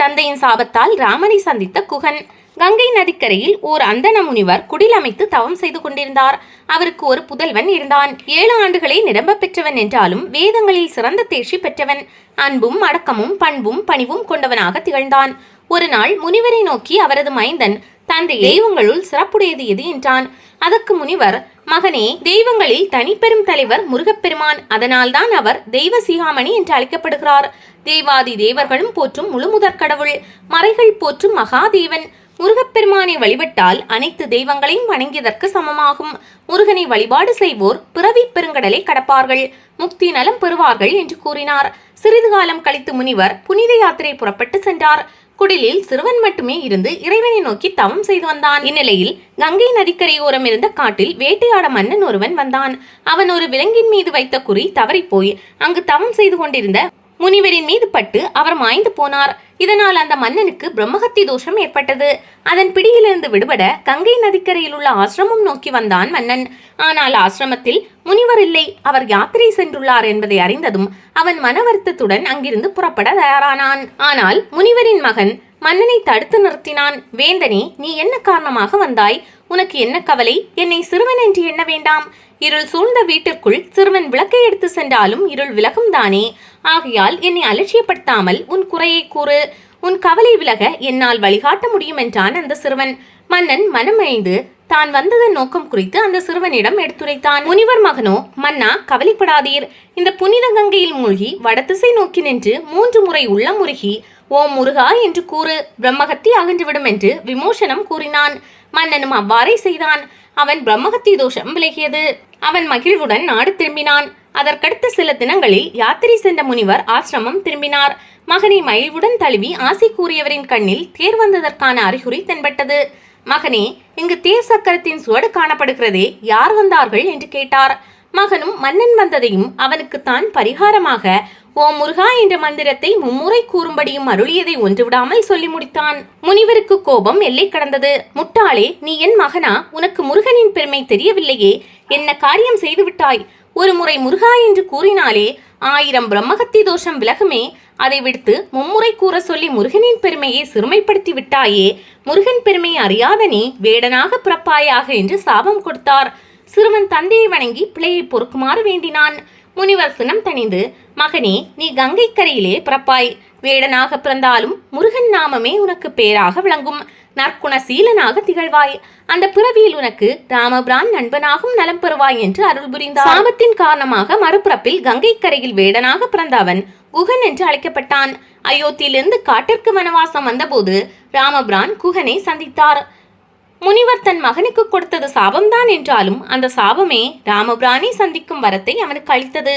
தந்தையின் சாபத்தால் ராமனை சந்தித்த குகன். கங்கை நதிக்கரையில் ஓர் அந்தண முனிவர் குடில் அமைத்து தவம் செய்து கொண்டிருந்தார். அவருக்கு ஒரு புதல்வன் இருந்தான். 7 ஆண்டுகளை நிரம்ப பெற்றவன் என்றாலும் வேதங்களில் சிறந்த தேர்ச்சி பெற்றவன். அன்பும் அடக்கமும் பண்பும் பணிவும் கொண்டவனாக திகழ்ந்தான். ஒரு நாள் முனிவரை நோக்கி அவரது மைந்தன், தந்தை, தெய்வங்களுள் சிறப்புடையது எது என்றான். அதற்கு முனிவர், மகனே, தெய்வங்களில் தனிப்பெரும் தலைவர் முருகப்பெருமான். அதனால்தான் அவர் தெய்வ சிகாமணி என்று அழைக்கப்படுகிறார். தேவாதி தேவர்களும் போற்றும் முழுமுதற் கடவுள், மறைகள் போற்றும் மகாதேவன். முருகப்பெருமானை வழிபட்டால் அனைத்து தெய்வங்களையும் வணங்கியதற்கு சமமாகும். முருகனை வழிபாடு செய்வோர் பிறவி பெருங்கடலை கடப்பார்கள், முக்தி நலம் பெறுவார்கள் என்று கூறினார். சிறிது காலம் கழித்து முனிவர் புனித யாத்திரை புறப்பட்டு சென்றார். குடிலில் சிறுவன் மட்டுமே இருந்து இறைவனை நோக்கி தவம் செய்து வந்தான். இந்நிலையில் கங்கை நதிக்கரையோரம் இருந்த காட்டில் வேட்டையாட மன்னன் ஒருவன் வந்தான். அவன் ஒரு விலங்கின் மீது வைத்த குறி தவறிப்போய் அங்கு தவம் செய்து கொண்டிருந்த முனிவரின் மீது பட்டு அவர் மாய்ந்து போனார். இதனால் அந்த மன்னனுக்கு பிரம்மஹத்தி தோஷம் ஏற்பட்டது. அதன் பிடியிலிருந்து விடுபட கங்கை நதிக்கரையில் உள்ள ஆசிரமம் நோக்கி வந்தான் மன்னன். ஆனால் ஆசிரமத்தில் முனிவர் இல்லை, அவர் யாத்திரை சென்றுள்ளார் என்பதை அறிந்ததும் அவன் மன வருத்தத்துடன் அங்கிருந்து புறப்பட தயாரானான். ஆனால் முனிவரின் மகன் மன்னனை தடுத்து நிறுத்தினான். வேந்தனே, நீ என்ன காரணமாக வந்தாய்? உனக்கு என்ன கவலை? என்னை சிறுவன் என்று எண்ண வேண்டாம். இருள் சூழ்ந்த வீட்டிற்குள் சிறுவன் விளக்கை எடுத்து சென்றாலும் இருள் விலகும் தானே. ஆகையால் என்னை அலட்சியப்படுத்தாமல் உன் குறையை கூறு. உன் கவலை விலக என்னால் வழிகாட்ட முடியும் என்றான் அந்த சிறுவன். மன்னன் மனமழிந்து தான் வந்ததன் நோக்கம் குறித்து அந்த சிறுவனிடம் எடுத்துரைத்தான். முனிவர் மகனோ, மன்னா, கவலைப்படாதீர். இந்த புனித கங்கையில் மூழ்கி வடதிசை நோக்கி நின்று 3 முறை உள்ளம் உருகி ஓம் முருகா என்று கூறு, பிரம்மஹத்தி அகன்றுவிடும் என்று விமோசனம் கூறினான். மன்னனும் அவ்வாறே செய்தான். அவன் பிரம்மஹத்தி தோஷம் விலகியது. அவன் மகிழ்வுடன் நாடு திரும்பினான். அதற்கடுத்த சில தினங்களில் யாத்திரை சென்ற முனிவர் ஆசிரமம் திரும்பினார். மகனை மகிழ்வுடன் தழுவி ஆசை கூறியவரின் கண்ணில் தேர் வந்ததற்கான அறிகுறி தென்பட்டது. மகனே, இங்கு தேர் சக்கரத்தின் சுவடு காணப்படுகிறதே, யார் வந்தார்கள் என்று கேட்டார். மகனும் மன்னன் வந்ததையும் அவனுக்கு தான் பரிகாரமாக ஓம் முருகா என்ற மந்திரத்தை 3 முறை கூறும்படியும் அருளியதை ஒன்றுவிடாமல் சொல்லி முடித்தான். முனிவருக்கு கோபம் எல்லை கடந்தது. முட்டாளே, நீ என் மகனா? உனக்கு முருகனின் பெருமை தெரியவில்லையே. என்ன காரியம் செய்து விட்டாய்? ஒரு முறை முருகா என்று கூறினாலே 1000 பிரம்மஹத்தி தோஷம் விலகுமே. அதை விடுத்து 3 முறை கூற சொல்லி முருகனின் பெருமையை சிறுமைப்படுத்தி விட்டாயே. முருகன் பெருமையை அறியாத நீ வேடனாக பிறப்பாயாக என்று சாபம் கொடுத்தார். சிறுவன் தந்தையை வணங்கி பிழையை பொறுக்குமாறு வேண்டினான். முனிவர் சினம் தணிந்து, மகனே, நீ கங்கை கரையிலே பிறப்பாய். வேடனாக பிறந்தாலும் முருகன் நாமமே உனக்கு பேராக விளங்கும். நற்குண சீலனாக திகழ்வாய். அந்த பிறவியில் உனக்கு ராமபிரான் நண்பனாகும் நலம் பெறுவாய் என்று அருள் புரிந்தார். சாபத்தின் காரணமாக மறுபிறப்பில் கங்கை கரையில் வேடனாக பிறந்த அவன் குகன் என்று அழைக்கப்பட்டான். அயோத்தியிலிருந்து காட்டிற்கு வனவாசம் வந்தபோது ராமபிரான் குகனை சந்தித்தார். முனிவர் தன் மகனுக்கு கொடுத்தது சாபம்தான் என்றாலும் அந்த சாபமே ராமபிரானை சந்திக்கும் வரத்தை அவனுக்கு அளித்தது.